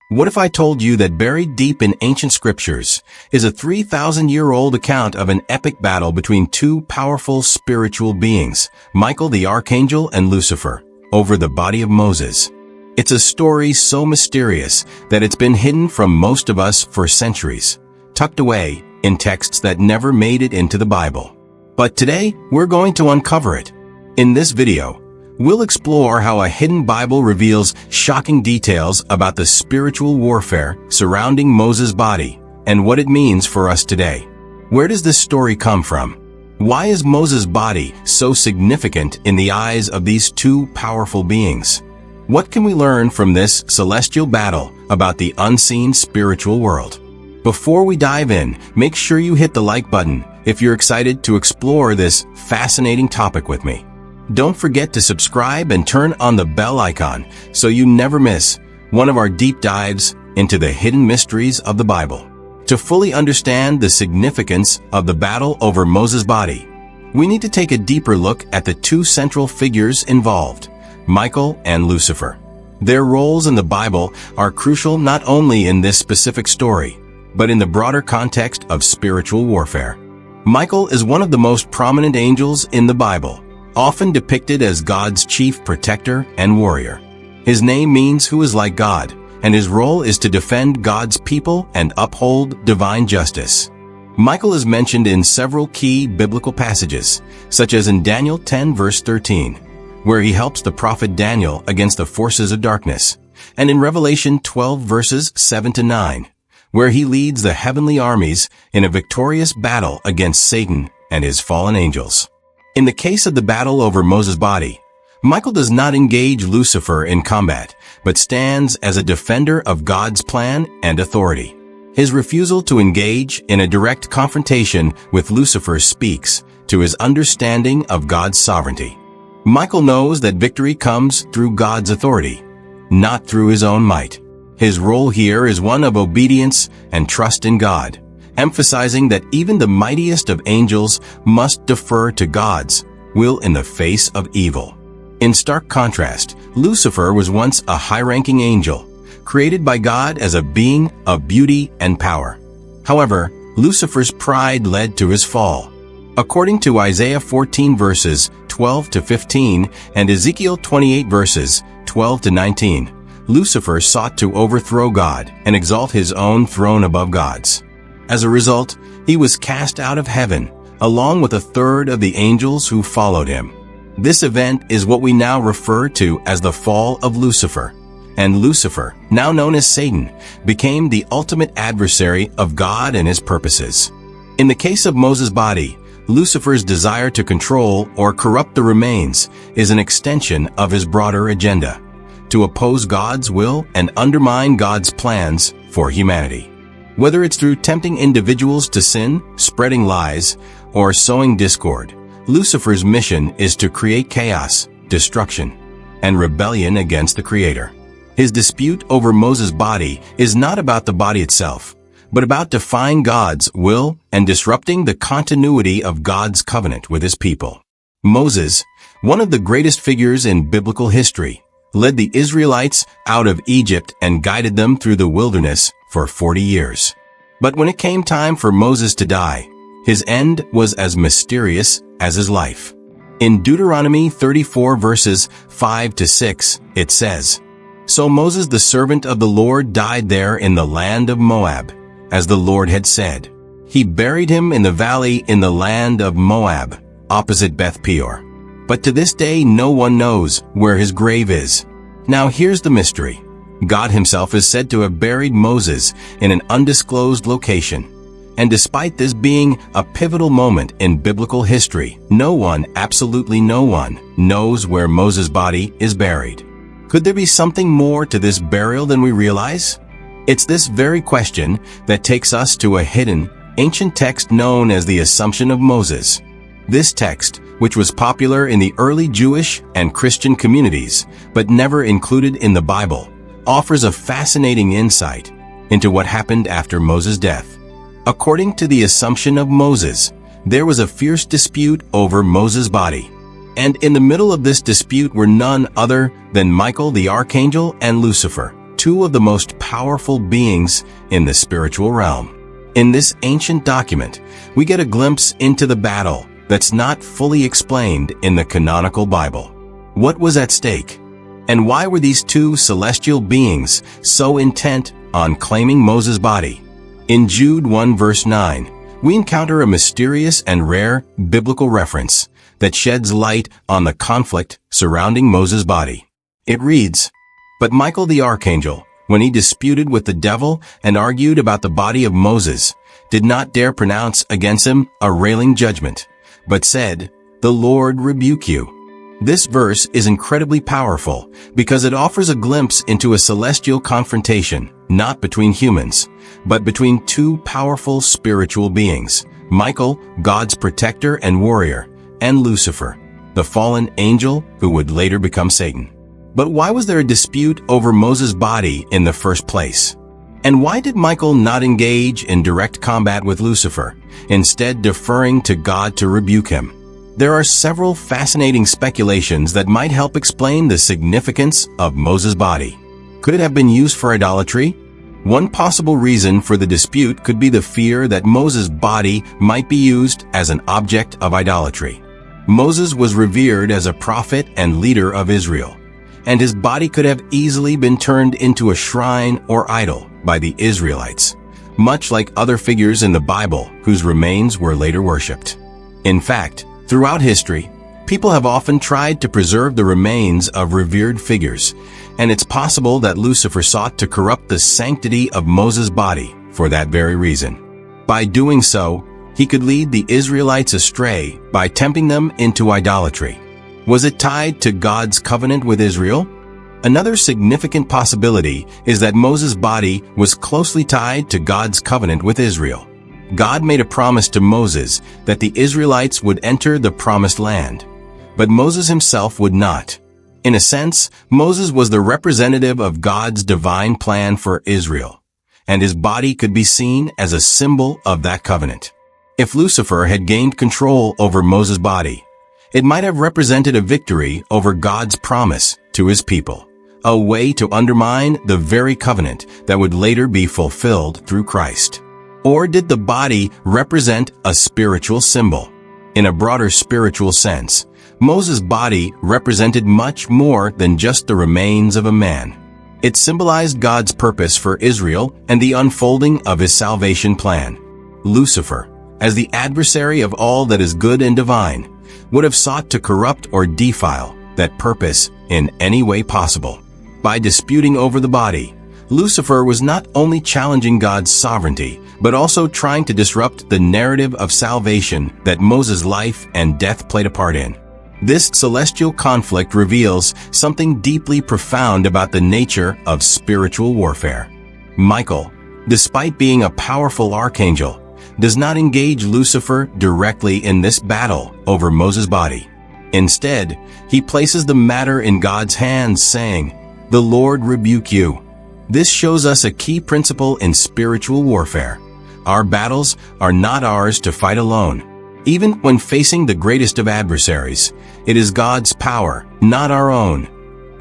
What if I told you that buried deep in ancient scriptures is a 3,000-year-old account of an epic battle between two powerful spiritual beings, Michael the Archangel and Lucifer, over the body of Moses? It's a story so mysterious that it's been hidden from most of us for centuries, tucked away in texts that never made it into the Bible. But today, we're going to uncover it. In this video, we'll explore how a hidden Bible reveals shocking details about the spiritual warfare surrounding Moses' body and what it means for us today. Where does this story come from? Why is Moses' body so significant in the eyes of these two powerful beings? What can we learn from this celestial battle about the unseen spiritual world? Before we dive in, make sure you hit the like button if you're excited to explore this fascinating topic with me. Don't forget to subscribe and turn on the bell icon so you never miss one of our deep dives into the hidden mysteries of the Bible. To fully understand the significance of the battle over Moses' body, we need to take a deeper look at the two central figures involved, Michael and Lucifer. Their roles in the Bible are crucial not only in this specific story, but in the broader context of spiritual warfare. Michael is one of the most prominent angels in the Bible, often depicted as God's chief protector and warrior. His name means who is like God, and his role is to defend God's people and uphold divine justice. Michael is mentioned in several key biblical passages, such as in Daniel 10 verse 13, where he helps the prophet Daniel against the forces of darkness, and in Revelation 12 verses 7 to 9, where he leads the heavenly armies in a victorious battle against Satan and his fallen angels. In the case of the battle over Moses' body, Michael does not engage Lucifer in combat, but stands as a defender of God's plan and authority. His refusal to engage in a direct confrontation with Lucifer speaks to his understanding of God's sovereignty. Michael knows that victory comes through God's authority, not through his own might. His role here is one of obedience and trust in God, emphasizing that even the mightiest of angels must defer to God's will in the face of evil. In stark contrast, Lucifer was once a high-ranking angel, created by God as a being of beauty and power. However, Lucifer's pride led to his fall. According to Isaiah 14 verses 12 to 15 and Ezekiel 28 verses 12 to 19, Lucifer sought to overthrow God and exalt his own throne above God's. As a result, he was cast out of heaven, along with a third of the angels who followed him. This event is what we now refer to as the fall of Lucifer, and Lucifer, now known as Satan, became the ultimate adversary of God and his purposes. In the case of Moses' body, Lucifer's desire to control or corrupt the remains is an extension of his broader agenda, to oppose God's will and undermine God's plans for humanity. Whether it's through tempting individuals to sin, spreading lies, or sowing discord, Lucifer's mission is to create chaos, destruction, and rebellion against the Creator. His dispute over Moses' body is not about the body itself, but about defying God's will and disrupting the continuity of God's covenant with his people. Moses, one of the greatest figures in biblical history, led the Israelites out of Egypt and guided them through the wilderness for 40 years. But when it came time for Moses to die, his end was as mysterious as his life. In Deuteronomy 34 verses 5 to 6, it says, "So Moses the servant of the Lord died there in the land of Moab, as the Lord had said. He buried him in the valley in the land of Moab, opposite Beth Peor. But to this day no one knows where his grave is." Now here's the mystery. God himself is said to have buried Moses in an undisclosed location. And despite this being a pivotal moment in biblical history, no one, absolutely no one, knows where Moses' body is buried. Could there be something more to this burial than we realize? It's this very question that takes us to a hidden, ancient text known as the Assumption of Moses. This text, which was popular in the early Jewish and Christian communities, but never included in the Bible, offers a fascinating insight into what happened after Moses' death. According to the Assumption of Moses, there was a fierce dispute over Moses' body. And in the middle of this dispute were none other than Michael the Archangel and Lucifer, two of the most powerful beings in the spiritual realm. In this ancient document, we get a glimpse into the battle that's not fully explained in the canonical Bible. What was at stake? And why were these two celestial beings so intent on claiming Moses' body? In Jude 1 verse 9, we encounter a mysterious and rare biblical reference that sheds light on the conflict surrounding Moses' body. It reads, "But Michael the Archangel, when he disputed with the devil and argued about the body of Moses, did not dare pronounce against him a railing judgment, but said, 'The Lord rebuke you.'" This verse is incredibly powerful because it offers a glimpse into a celestial confrontation, not between humans, but between two powerful spiritual beings, Michael, God's protector and warrior, and Lucifer, the fallen angel who would later become Satan. But why was there a dispute over Moses' body in the first place? And why did Michael not engage in direct combat with Lucifer, instead deferring to God to rebuke him? There are several fascinating speculations that might help explain the significance of Moses' body. Could it have been used for idolatry? One possible reason for the dispute could be the fear that Moses' body might be used as an object of idolatry. Moses was revered as a prophet and leader of Israel, and his body could have easily been turned into a shrine or idol by the Israelites, much like other figures in the Bible whose remains were later worshipped. In fact, throughout history, people have often tried to preserve the remains of revered figures, and it's possible that Lucifer sought to corrupt the sanctity of Moses' body for that very reason. By doing so, he could lead the Israelites astray by tempting them into idolatry. Was it tied to God's covenant with Israel? Another significant possibility is that Moses' body was closely tied to God's covenant with Israel. God made a promise to Moses that the Israelites would enter the promised land, but Moses himself would not. In a sense, Moses was the representative of God's divine plan for Israel, and his body could be seen as a symbol of that covenant. If Lucifer had gained control over Moses' body, it might have represented a victory over God's promise to his people, a way to undermine the very covenant that would later be fulfilled through Christ. Or did the body represent a spiritual symbol? In a broader spiritual sense, Moses' body represented much more than just the remains of a man. It symbolized God's purpose for Israel and the unfolding of his salvation plan. Lucifer, as the adversary of all that is good and divine, would have sought to corrupt or defile that purpose in any way possible. By disputing over the body, Lucifer was not only challenging God's sovereignty, but also trying to disrupt the narrative of salvation that Moses' life and death played a part in. This celestial conflict reveals something deeply profound about the nature of spiritual warfare. Michael, despite being a powerful archangel, does not engage Lucifer directly in this battle over Moses' body. Instead, he places the matter in God's hands, saying, "The Lord rebuke you." This shows us a key principle in spiritual warfare. Our battles are not ours to fight alone. Even when facing the greatest of adversaries, it is God's power, not our own,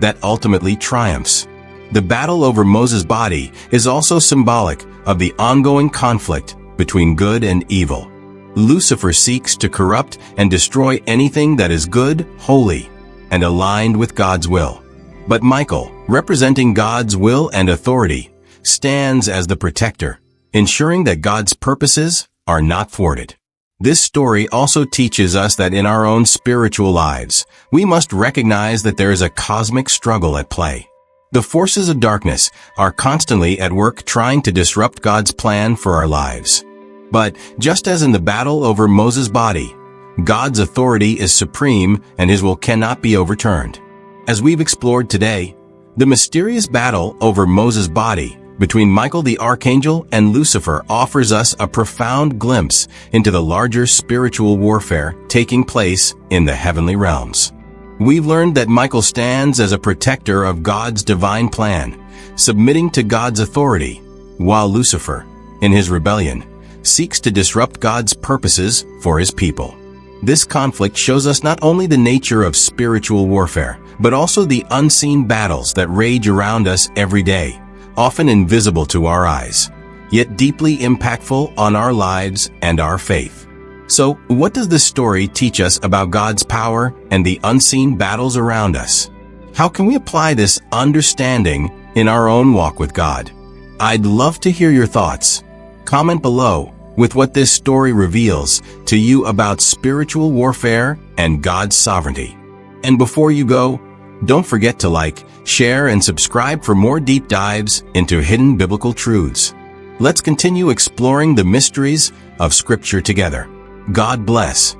that ultimately triumphs. The battle over Moses' body is also symbolic of the ongoing conflict between good and evil. Lucifer seeks to corrupt and destroy anything that is good, holy, and aligned with God's will. But Michael, representing God's will and authority, stands as the protector, ensuring that God's purposes are not thwarted. This story also teaches us that in our own spiritual lives, we must recognize that there is a cosmic struggle at play. The forces of darkness are constantly at work trying to disrupt God's plan for our lives. But just as in the battle over Moses' body, God's authority is supreme and his will cannot be overturned. As we've explored today, the mysterious battle over Moses' body between Michael the Archangel and Lucifer offers us a profound glimpse into the larger spiritual warfare taking place in the heavenly realms. We've learned that Michael stands as a protector of God's divine plan, submitting to God's authority, while Lucifer, in his rebellion, seeks to disrupt God's purposes for his people. This conflict shows us not only the nature of spiritual warfare, but also the unseen battles that rage around us every day, often invisible to our eyes, yet deeply impactful on our lives and our faith. So, what does this story teach us about God's power and the unseen battles around us? How can we apply this understanding in our own walk with God? I'd love to hear your thoughts. Comment below with what this story reveals to you about spiritual warfare and God's sovereignty. And before you go, don't forget to like, share, and subscribe for more deep dives into hidden biblical truths. Let's continue exploring the mysteries of Scripture together. God bless.